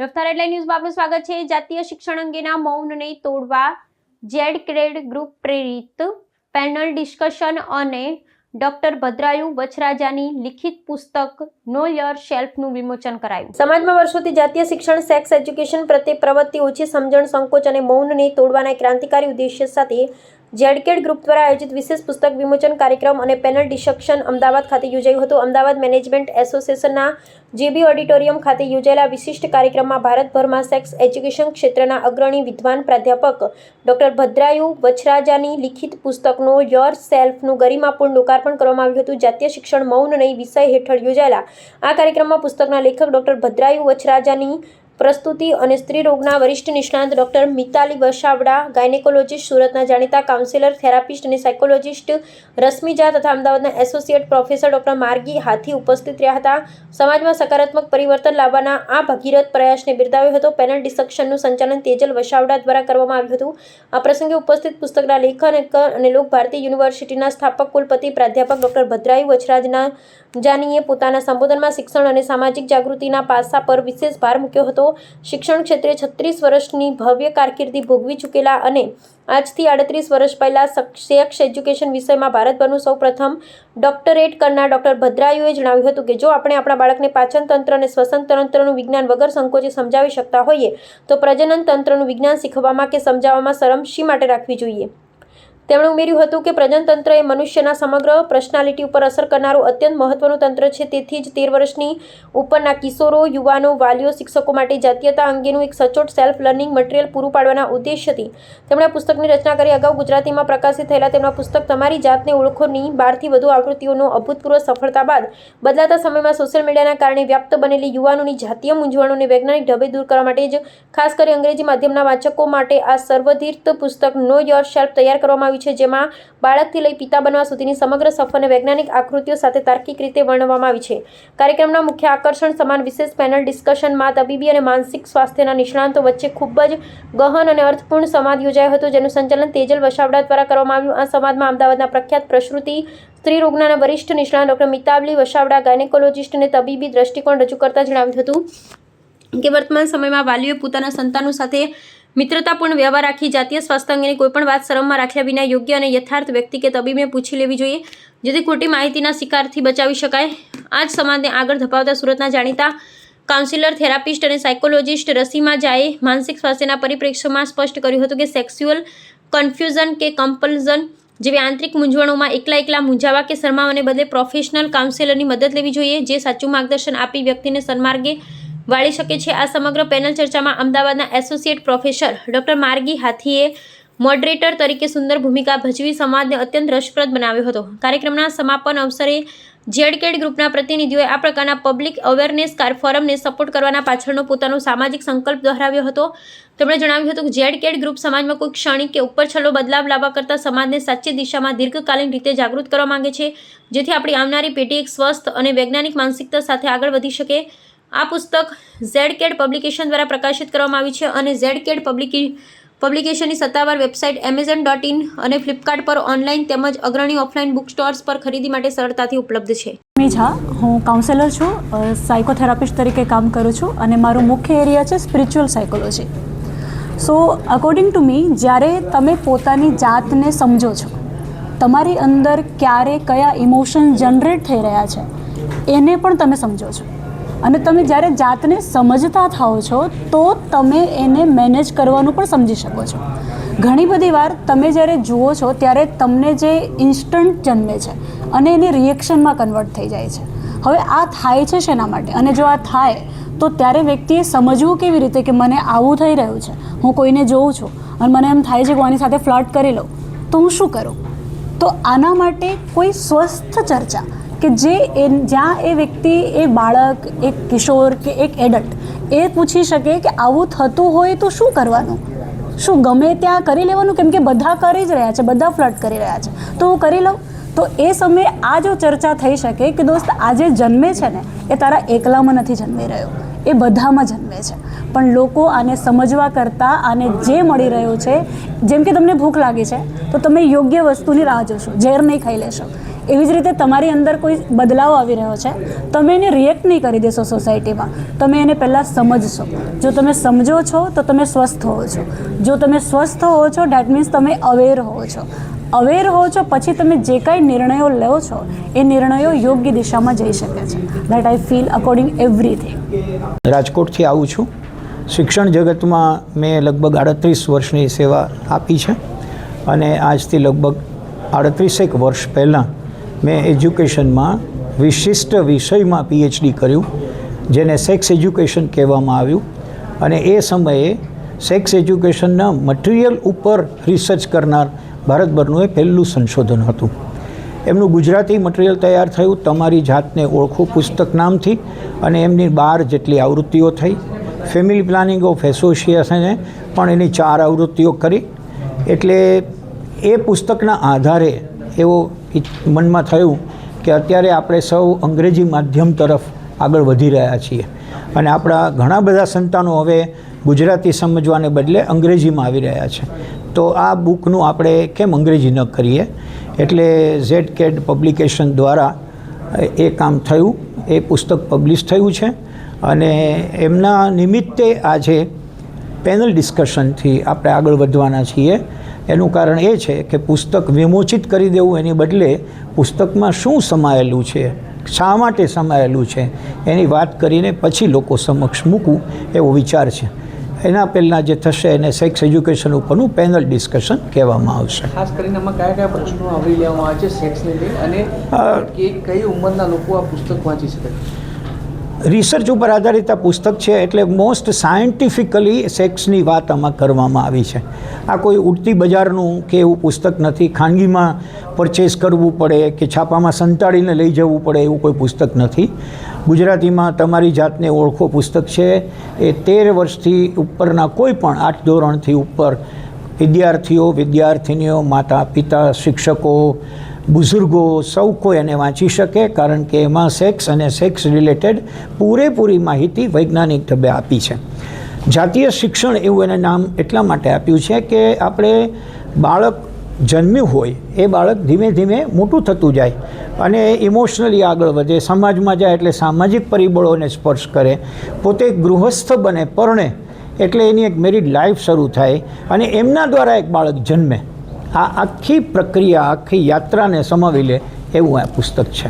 રફતાર headline ન્યૂઝમાં આપનું સ્વાગત છે। જાતીય શિક્ષણ અંગેના મૌનને તોડવા જેડ કેડ ગ્રુપ પ્રેરિત પેનલ ડિસ્કશન અને ડોક્ટર ભદ્રાયુ વછરાજાની લિખિત પુસ્તક નો યોર સેલ્ફનું વિમોચન કરાયું। સમાજમાં વર્ષોથી જાતીય શિક્ષણ સેક્સ એજ્યુકેશન પ્રત્યે પ્રવૃત્તિ ઓછી સમજણ સંકોચ અને મૌનને તોડવાના ક્રાંતિકારી ઉદ્દેશ્ય સાથે જેડકેડ ગ્રુપ દ્વારા આયોજિત વિશેષ પુસ્તક વિમોચન કાર્યક્રમ અને પેનલ ડિસ્કશન અમદાવાદ ખાતે યોજાયું હતું। અમદાવાદ મેનેજમેન્ટ એસોસિએશનના જેબી ઓડિટોરિયમ ખાતે યોજાયેલા વિશિષ્ટ કાર્યક્રમમાં ભારતભરમાં સેક્સ એજ્યુકેશન ક્ષેત્રના અગ્રણી વિદ્વાન પ્રાધ્યાપક ડોક્ટર ભદ્રાયુ વછરાજાની લિખિત પુસ્તક નો યોર સેલ્ફનું ગરિમાપૂર્ણ લોકાર્પણ કરવામાં આવ્યું હતું। જાતીય શિક્ષણ મૌન નહીં વિષય હેઠળ યોજાયેલા આ કાર્યક્રમમાં પુસ્તકના લેખક ડોક્ટર ભદ્રાયુ વછરાજાની પ્રસ્તુતિ અને સ્ત્રી રોગના વરિષ્ઠ નિષ્ણાંત ડોક્ટર મિતાલી વસાવડા, ગાયનેકોલોજીસ્ટ, સુરતના જાણીતા કાઉન્સિલર, થેરાપિસ્ટ અને સાયકોલોજીસ્ટ રશ્મિજા તથા અમદાવાદના એસોસિએટ પ્રોફેસર ડોક્ટર માર્ગી હાથી ઉપસ્થિત રહ્યા હતા। સમાજમાં સકારાત્મક પરિવર્તન લાવવાના આ ભગીરથ પ્રયાસને બિરદાવ્યો હતો। પેનલ ડિસ્કશનનું સંચાલન તેજલ વસાવડા દ્વારા કરવામાં આવ્યું હતું। આ પ્રસંગે ઉપસ્થિત પુસ્તકના લેખક અને લોક ભારતી યુનિવર્સિટીના સ્થાપક કુલપતિ પ્રાધ્યાપક ડોક્ટર ભદ્રાયુ વછરાજાનીએ પોતાના સંબોધનમાં શિક્ષણ અને સામાજિક જાગૃતિના પાસા પર વિશેષ ભાર મૂક્યો હતો। શિક્ષણ ક્ષેત્રે 36 વર્ષની ભવ્ય કારકિર્દી ભોગવી ચૂકેલા અને આજથી 38 વર્ષ પહેલા સેક્સ એજ્યુકેશન વિષયમાં ભારતભરનું સૌપ્રથમ ડોક્ટરેટ કરનાર ડોક્ટર ભદ્રાયુએ જણાવ્યું હતું કે જો આપણે આપણા બાળકને પાચન તંત્ર અને શ્વસન તંત્રનું વિજ્ઞાન વગર સંકોચે સમજાવી શકતા હોઈએ તો પ્રજનન તંત્રનું વિજ્ઞાન શીખવામાં કે સમજાવવામાં શરમ શી માટે રાખવી જોઈએ। તેમણે ઉમેર્યું હતું કે પ્રજનનતંત્ર એ મનુષ્યના સમગ્ર પર્સનાલિટી ઉપર અસર કરનારું અત્યંત મહત્વનું તંત્ર છે। તેથી જ 13 વર્ષની ઉપરના કિશોરો, યુવાનો, વાલીઓ, શિક્ષકો માટે જાતીયતા અંગેનું એક સચોટ સેલ્ફ લર્નિંગ મટીરિયલ પૂરું પાડવાના ઉદ્દેશ્યથી તેમણે પુસ્તકની રચના કરી। અગાઉ ગુજરાતીમાં પ્રકાશિત થયેલા તેમના પુસ્તક તમારી જાતને ઓળખોની 12થી વધુ આવૃત્તિઓનો અભૂતપૂર્વ સફળતા બાદ બદલાતા સમયમાં સોશિયલ મીડિયાના કારણે વ્યાપ્ત બનેલી યુવાનોની જાતીય મૂંઝવણોને વૈજ્ઞાનિક ઢબે દૂર કરવા માટે જ ખાસ કરી અંગ્રેજી માધ્યમના વાચકો માટે આ સર્વધીર્થ પુસ્તક નો યોર સેલ્ફ તૈયાર કરવામાં છે, જેમાં બાળકથી લઈ પિતા બનવા સુધીની સમગ્ર સફર અને વૈજ્ઞાનિક આકૃતિઓ સાથે તાર્કિક રીતે વર્ણવવામાં આવી છે। કાર્યક્રમના મુખ્ય આકર્ષણ સમાન વિશેષ પેનલ ડિસ્કશનમાં તબીબી અને માનસિક સ્વાસ્થ્યના નિષ્ણાંતો વચ્ચે ખૂબ જ ગહન અને અર્થપૂર્ણ સંવાદ યોજાયો હતો, જેનું સંચાલન તેજલ વસાવડા દ્વારા કરવામાં આવ્યું। આ સંવાદમાં અમદાવાદના પ્રખ્યાત પ્રસૂતિ સ્ત્રી રોગના વરિષ્ઠ નિષ્ણાંત ડોક્ટર મિતાલી વસાવડા, ગાયનેકોલોજીસ્ટ અને તબીબી દ્રષ્ટિકોણ રજૂ કરતા જણાવ્યું હતું કે વર્તમાન સમયમાં વાલીઓએ પોતાના સંતાનો સાથે મિત્રતાપૂર્ણ વ્યવહાર રાખી જાતીય સ્વાસ્થ્ય અંગેની કોઈપણ વાત શરમમાં રાખ્યા વિના યોગ્ય અને યથાર્થ વ્યક્તિ કે તબીબને પૂછી લેવી જોઈએ, જેથી ખોટી માહિતીના શિકારથી બચાવી શકાય। આ જ સમાજને આગળ ધપાવતા સુરતના જાણીતા કાઉન્સિલર, થેરાપિસ્ટ અને સાયકોલોજીસ્ટ રશ્મિજાએ માનસિક સ્વાસ્થ્યના પરિપ્રેક્ષ્યમાં સ્પષ્ટ કર્યું હતું કે સેક્સ્યુઅલ કન્ફ્યુઝન કે કમ્પલ્ઝન જેવી આંતરિક મૂંઝવણોમાં એકલા મૂંઝાવા કે શરમાવાને બદલે પ્રોફેશનલ કાઉન્સેલરની મદદ લેવી જોઈએ, જે સાચું માર્ગદર્શન આપી વ્યક્તિને સન્માર્ગે વાળી શકે છે। આ સમગ્ર પેનલ ચર્ચામાં અમદાવાદના associate professor doctor Margi હાથીએ moderator તરીકે સુંદર ભૂમિકા ભજવી સંવાદને અત્યંત રસપ્રદ બનાવ્યો હતો। કાર્યક્રમના સમાપન અવસરે જેડકેડ ગ્રુપના પ્રતિનિધિઓએ આ પ્રકારના પબ્લિક અવેરનેસ ફોરમને સપોર્ટ કરવાના પાછળનો પોતાનો સામાજિક સંકલ્પ દોહરાવ્યો હતો। તેમણે જણાવ્યું હતું કે જેડકેડ ગ્રુપ સમાજમાં કોઈ ક્ષણિક કે ઉપરછલ્લો બદલાવ લાવવા કરતાં સમાજને સાચી દિશામાં દીર્ઘકાલીન રીતે જાગૃત કરવા માંગે છે, જેથી આપણી આવનારી પેઢી એક સ્વસ્થ અને વૈજ્ઞાનિક માનસિકતા સાથે આગળ વધી શકે। આ પુસ્તક ઝેડકેડ પબ્લિકેશન દ્વારા પ્રકાશિત કરવામાં આવી છે અને ઝેડકેડ પબ્લિકેશનની સત્તાવાર વેબસાઇટ amazon.in અને ફ્લિપકાર્ટ પર ઓનલાઈન તેમજ અગ્રણી ઓફલાઈન બુક સ્ટોર્સ પર ખરીદી માટે સરળતાથી ઉપલબ્ધ છે। મીઝા, હું કાઉન્સેલર છું, સાયકોથેરાપિસ્ટ તરીકે કામ કરું છું અને મારું મુખ્ય એરિયા છે spiritual psychology. So according to me, જ્યારે તમે પોતાની જાતને સમજો છો, તમારી અંદર ક્યારે કયા ઇમોશન જનરેટ થઈ રહ્યા છે એને પણ તમે સમજો છો, અને તમે જ્યારે જાતને સમજતા થાઓ છો તો તમે એને મેનેજ કરવાનું પણ સમજી શકો છો। ઘણી બધી વાર તમે જ્યારે જુઓ છો ત્યારે તમને જે ઇન્સ્ટન્ટ જન્મે છે અને એને રિએક્શનમાં કન્વર્ટ થઈ જાય છે। હવે આ થાય છે શેના માટે, અને જો આ થાય તો ત્યારે વ્યક્તિએ સમજવું કેવી રીતે કે મને આવું થઈ રહ્યું છે, હું કોઈને જોઉં છું અને મને એમ થાય છે કે હું આની સાથે ફ્લર્ટ કરી લઉં તો હું શું કરું। તો આના માટે કોઈ સ્વસ્થ ચર્ચા કે જ્યાં એ વ્યક્તિ, એ બાળક, એક કિશોર કે એક એડલ્ટ એ પૂછી શકે કે આવું થતું હોય તો શું કરવાનું, શું ગમે ત્યાં કરી લેવાનું, કેમ કે બધા કરી જ રહ્યા છે, બધા ફ્લર્ટ કરી રહ્યા છે તો હું કરી લઉં। તો એ સમયે આ જો ચર્ચા થઈ શકે કે દોસ્ત આ જે જન્મે છે ને એ તારા એકલામાં નથી જન્મી રહ્યો, એ બધામાં જન્મે છે, પણ લોકો આને સમજવા કરતાં આને જે મળી રહ્યું છે, જેમ કે તમને ભૂખ લાગી છે તો તમે યોગ્ય વસ્તુની રાહ જોશો, ઝેર નહીં ખાઈ લેશો। એવી જ રીતે તમારી અંદર કોઈ બદલાવ આવી રહ્યો છે, તમે એને રિએક્ટ નહીં કરી દેશો સોસાયટીમાં, તમે એને પહેલાં સમજશો. જો તમે સમજો છો તો તમે સ્વસ્થ હોવો છો. જો તમે સ્વસ્થ હોવો છો ડેટ મીન્સ તમે અવેર હોવો છો. અવેર હો છો પછી તમે જે કાંઈ નિર્ણયો લો છો એ નિર્ણયો યોગ્ય દિશામાં જઈ શકે છે. That I feel according everything. રાજકોટથી આવું છું. શિક્ષણ જગતમાં મેં લગભગ 38 વર્ષની સેવા આપી છે અને આજથી લગભગ 38 વર્ષ પહેલાં મેં એજ્યુકેશનમાં વિશિષ્ટ વિષયમાં PhD કર્યું, જેને સેક્સ એજ્યુકેશન કહેવામાં આવ્યું. અને એ સમયે સેક્સ એજ્યુકેશનના મટીરિયલ ઉપર રિસર્ચ કરનાર ભારતભરનું એ પહેલું સંશોધન હતું. એમનું ગુજરાતી મટીરિયલ તૈયાર થયું, તમારી જાતને ઓળખો પુસ્તક નામથી, અને એમની 12 જેટલી આવૃત્તિઓ થઈ. ફેમિલી પ્લાનિંગ ઓફ એસોસિએશને પણ એની 4 આવૃત્તિઓ કરી. એટલે એ પુસ્તકના આધારે એવો મનમાં થયું કે અત્યારે આપણે સૌ અંગ્રેજી માધ્યમ તરફ આગળ વધી રહ્યા છીએ અને આપણા ઘણા બધા સંતાનો હવે ગુજરાતી સમજવાને બદલે અંગ્રેજીમાં આવી રહ્યા છે. તો આ બુકનું આપણે કેમ અંગ્રેજી ન કરીએ, એટલે ZCAD પબ્લિકેશન દ્વારા એ કામ થયું. એ પુસ્તક પબ્લિશ થયું છે અને એમના નિમિત્તે આજે પેનલ ડિસ્કશનથી આપણે આગળ વધવાના છીએ. એનું કારણ એ છે કે પુસ્તક વિમોચિત કરી દેવું એની બદલે પુસ્તકમાં શું સમાયેલું છે, શા માટે સમાયેલું છે એની વાત કરીને પછી લોકો સમક્ષ મૂકવું એવો વિચાર છે. એના પહેલાં જે થશે એને સેક્સ એજ્યુકેશન ઉપરનું પેનલ ડિસ્કશન કહેવામાં આવશે. ખાસ કરીને આમાં કયા કયા પ્રશ્નો આવરી લેવામાં આવે છે સેક્સને લઈ, અને કઈ ઉંમરના લોકો આ પુસ્તક વાંચી શકે? રિસર્ચ ઉપર આધારિત આ પુસ્તક છે, એટલે મોસ્ટ સાયન્ટિફિકલી સેક્સની વાત આમાં કરવામાં આવી છે. આ કોઈ ઉડતી બજારનું કે એવું પુસ્તક નથી, ખાનગીમાં પરચેસ કરવું પડે કે છાપામાં સંતાડીને લઈ જવું પડે એવું કોઈ પુસ્તક નથી. ગુજરાતીમાં તમારી જાતને ઓળખો પુસ્તક છે. એ 13 વર્ષથી ઉપરના કોઈ પણ 8 ધોરણથી ઉપર વિદ્યાર્થીઓ, વિદ્યાર્થિનીઓ, માતા પિતા, શિક્ષકો, બુઝુર્ગો સૌ કોઈ એને વાંચી શકે, કારણ કે એમાં સેક્સ અને સેક્સ રિલેટેડ પૂરેપૂરી માહિતી વૈજ્ઞાનિક ઢબે આપી છે. જાતીય શિક્ષણ એવું એને નામ એટલા માટે આપ્યું છે કે આપણે બાળક જન્મ્યું હોય એ બાળક ધીમે ધીમે મોટું થતું જાય અને ઇમોશનલી આગળ વધે, સમાજમાં જાય એટલે સામાજિક પરિબળોને સ્પર્શ કરે, પોતે ગૃહસ્થ બને, પરણે એટલે એની એક મેરિડ લાઈફ શરૂ થાય અને એમના દ્વારા એક બાળક જન્મે. આ આખી પ્રક્રિયા, આખી યાત્રાને સમાવી લે એવું આ પુસ્તક છે.